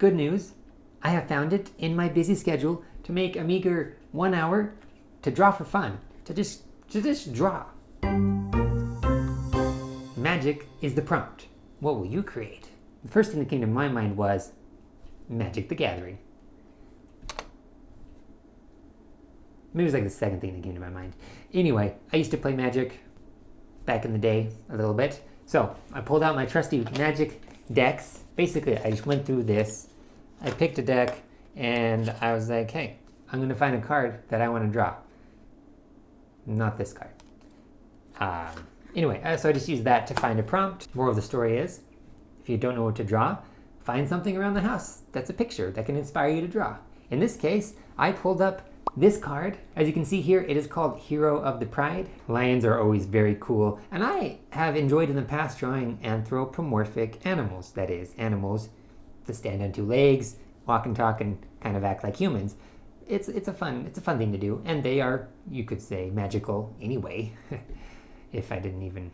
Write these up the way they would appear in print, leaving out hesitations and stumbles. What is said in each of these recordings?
good news. I have found it in my busy schedule to make a meager 1 hour to draw for fun. To just draw. Magic is the prompt. What will you create? The first thing that came to my mind was Magic the Gathering. Maybe it was like the second thing that came to my mind. Anyway, I used to play Magic back in the day a little bit. So I pulled out my trusty Magic decks. Basically, I just went through this. I picked a deck and I was like, hey, I'm going to find a card that I want to draw. Not this card. Anyway, so I just used that to find a prompt. Moral of the story is, if you don't know what to draw, find something around the house that's a picture that can inspire you to draw. In this case, I pulled up this card. As you can see here, it is called Hero of the Pride. Lions are always very cool, and I have enjoyed in the past drawing anthropomorphic animals. That is, animals that stand on two legs, walk and talk, and kind of act like humans. It's a fun thing to do, and they are, you could say, magical anyway. If I didn't even...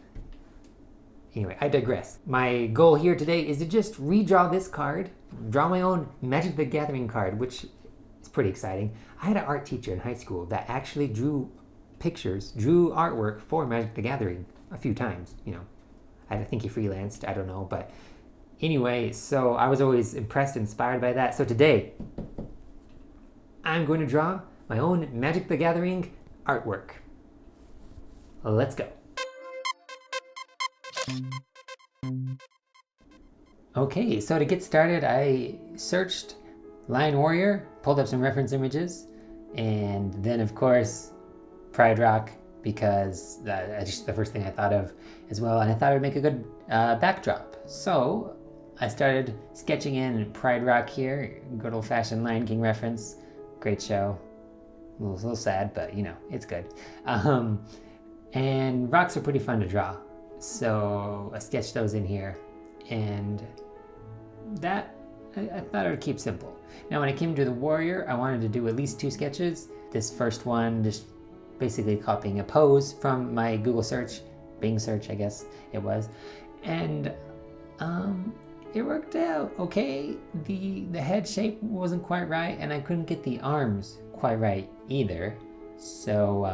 Anyway, I digress. My goal here today is to just redraw this card, draw my own Magic the Gathering card, which is pretty exciting. I had an art teacher in high school that actually drew artwork for Magic the Gathering a few times, I think he freelanced, I don't know, but anyway, so I was always impressed, inspired by that. So today, I'm going to draw my own Magic the Gathering artwork. Let's go. Okay, so to get started, I searched Lion Warrior, pulled up some reference images, and then of course Pride Rock, because that's just the first thing I thought of as well, and I thought it would make a good backdrop. So I started sketching in Pride Rock here, good old-fashioned Lion King reference. Great show. A little sad, but it's good. And rocks are pretty fun to draw. So I sketched those in here, and that I thought I would keep simple. Now when it came to the warrior, I wanted to do at least 2 sketches. This first one, just basically copying a pose from my Google search, Bing search I guess it was, and it worked out okay. The head shape wasn't quite right, and I couldn't get the arms quite right either. So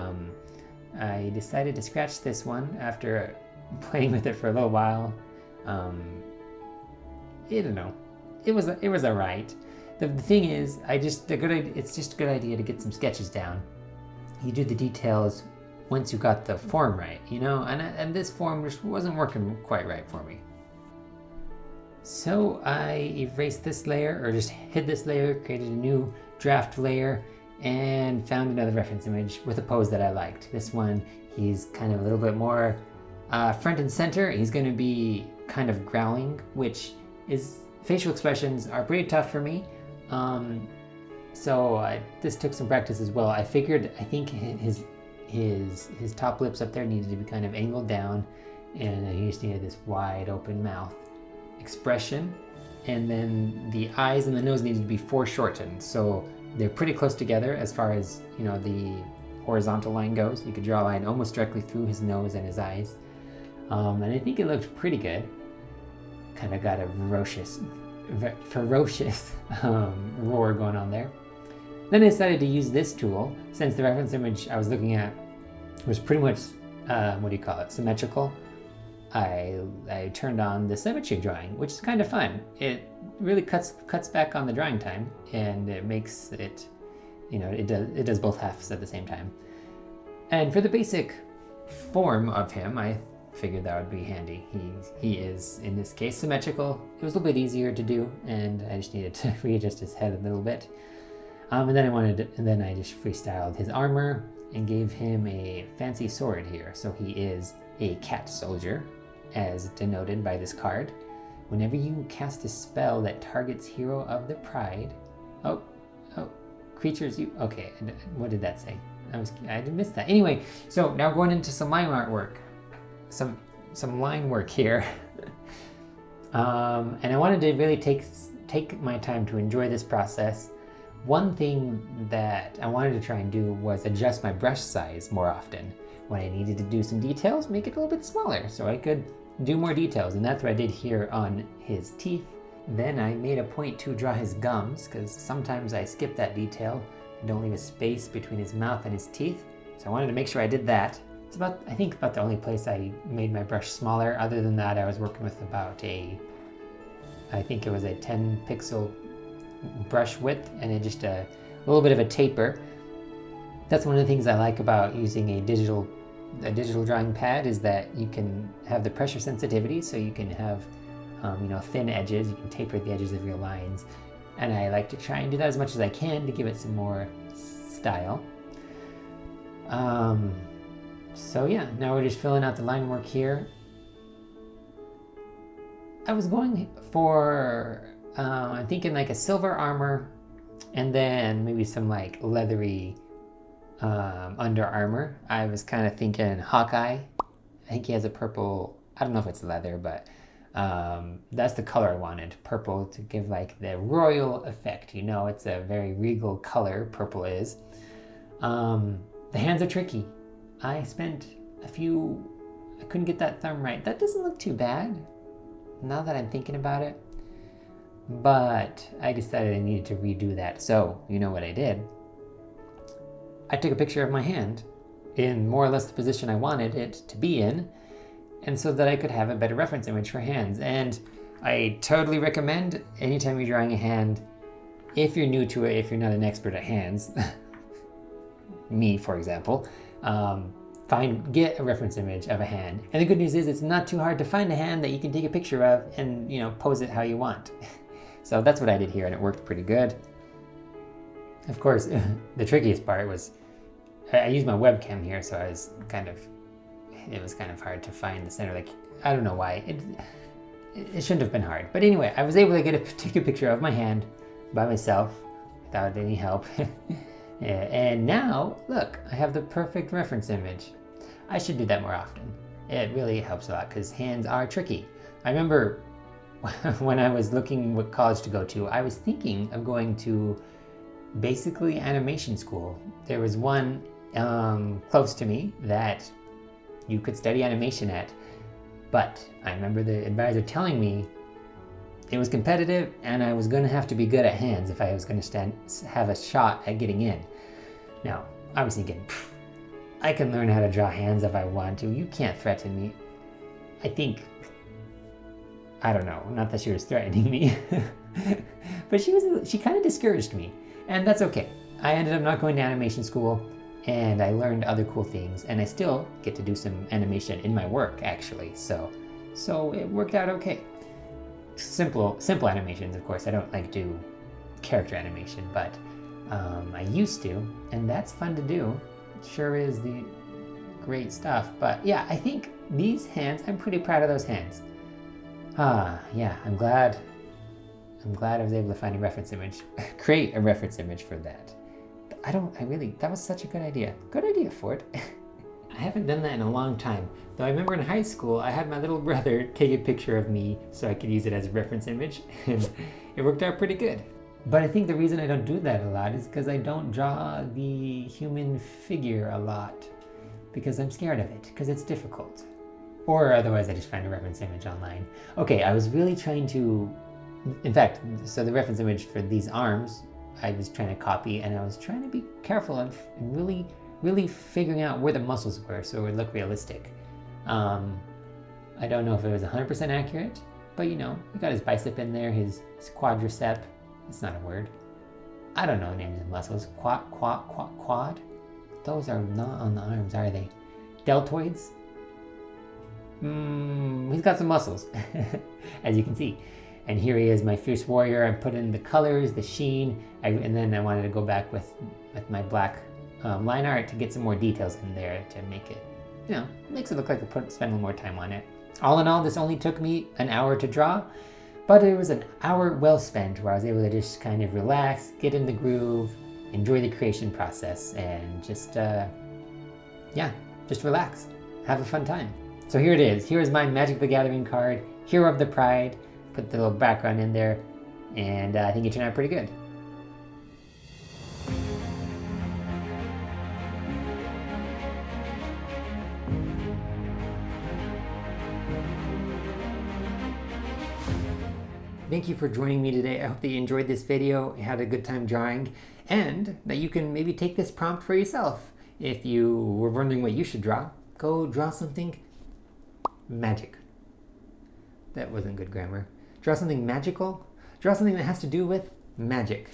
I decided to scratch this one after playing with it for a little while. I don't know. It was alright. The thing is, it's just a good idea to get some sketches down. You do the details once you got the form right, and this form just wasn't working quite right for me. So I erased this layer, or just hid this layer, created a new draft layer, and found another reference image with a pose that I liked. This one, he's kind of a little bit more front and center. He's going to be kind of growling, which is, facial expressions are pretty tough for me. So this took some practice as well. I think his top lips up there needed to be kind of angled down, and he just needed this wide open mouth expression, and then the eyes and the nose needed to be foreshortened, so they're pretty close together as far as the horizontal line goes. You could draw a line almost directly through his nose and his eyes, and I think it looked pretty good. Kind of got a ferocious roar going on there. Then I decided to use this tool, since the reference image I was looking at was pretty much symmetrical. I turned on the symmetry drawing, which is kind of fun. It really cuts back on the drawing time, and it makes it, it does both halves at the same time. And for the basic form of him, I figured that would be handy. He is, in this case, symmetrical. It was a little bit easier to do, and I just needed to readjust his head a little bit. And then I just freestyled his armor and gave him a fancy sword here. So he is a cat soldier, as denoted by this card. Whenever you cast a spell that targets Hero of the Pride, creatures you, okay, what did that say? I missed that. Anyway, so now going into some line artwork, some line work here. And I wanted to really take my time to enjoy this process. One thing that I wanted to try and do was adjust my brush size more often. When I needed to do some details, make it a little bit smaller so I could do more details, and that's what I did here on his teeth Then I made a point to draw his gums, because sometimes I skip that detail and don't leave a space between his mouth and his teeth. So I wanted to make sure I did that. It's about, I think, about the only place I made my brush smaller. Other than that, I was working with about I think it was a 10 pixel brush width and just a little bit of a taper. That's one of the things I like about using a digital drawing pad, is that you can have the pressure sensitivity, so you can have thin edges. You can taper the edges of your lines, and I like to try and do that as much as I can to give it some more style. So yeah, now we're just filling out the line work here. I was going for, I'm thinking like a silver armor, and then maybe some like leathery Under Armour. I was kind of thinking Hawkeye. I think he has a purple, I don't know if it's leather, but that's the color I wanted. Purple, to give like the royal effect. It's a very regal color, purple is. The hands are tricky. I couldn't get that thumb right. That doesn't look too bad, now that I'm thinking about it. But I decided I needed to redo that. So, you know what I did? I took a picture of my hand in more or less the position I wanted it to be in, and so that I could have a better reference image for hands. And I totally recommend, anytime you're drawing a hand, if you're new to it, if you're not an expert at hands, me for example, get a reference image of a hand. And the good news is it's not too hard to find a hand that you can take a picture of and pose it how you want. So that's what I did here, and it worked pretty good. Of course, the trickiest part was I used my webcam here, so it was kind of hard to find the center. Like, I don't know why. It shouldn't have been hard. But anyway, I was able to take a picture of my hand by myself without any help. And now, look, I have the perfect reference image. I should do that more often. It really helps a lot, because hands are tricky. I remember when I was looking what college to go to, I was thinking of going to basically animation school. There was one close to me that you could study animation at, but I remember the advisor telling me it was competitive and I was going to have to be good at hands if I was going to have a shot at getting in. Now, I was thinking, I can learn how to draw hands if I want to. You can't threaten me. I don't know, not that she was threatening me, but she kind of discouraged me, and that's okay. I ended up not going to animation school, and I learned other cool things, and I still get to do some animation in my work, actually, so it worked out okay. Simple animations, of course. I don't like do character animation, but I used to, and that's fun to do. It sure is the great stuff. But yeah, I think these hands, I'm pretty proud of those hands. Yeah, I'm glad I was able to find a reference image, create a reference image for that. That was such a good idea. Good idea, Ford. I haven't done that in a long time, though I remember in high school, I had my little brother take a picture of me so I could use it as a reference image, and it worked out pretty good. But I think the reason I don't do that a lot is because I don't draw the human figure a lot, because I'm scared of it, because it's difficult. Or otherwise I just find a reference image online. Okay, I was really trying to, in fact, so the reference image for these arms, I was trying to copy, and I was trying to be careful and really figuring out where the muscles were so it would look realistic. I don't know if it was 100% accurate, but we got his bicep in there, his quadricep. It's not a word. I don't know names of muscles. Quad? Those are not on the arms, are they? Deltoids? He's got some muscles, as you can see. And here he is, my fierce warrior. I put in the colors, the sheen, and then I wanted to go back with my black line art to get some more details in there to make it, makes it look like I spent a little more time on it. All in all, this only took me an hour to draw, but it was an hour well spent where I was able to just kind of relax, get in the groove, enjoy the creation process, and just relax, have a fun time. So here it is. Here is my Magic the Gathering card, Hero of the Pride. Put the little background in there, and I think it turned out pretty good. Thank you for joining me today. I hope that you enjoyed this video, had a good time drawing, and that you can maybe take this prompt for yourself. If you were wondering what you should draw, go draw something magic. That wasn't good grammar. Draw something magical. Draw something that has to do with magic.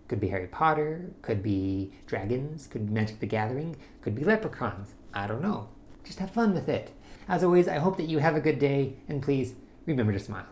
Could be Harry Potter, could be dragons, could be Magic the Gathering, could be leprechauns. I don't know. Just have fun with it. As always, I hope that you have a good day, and please remember to smile.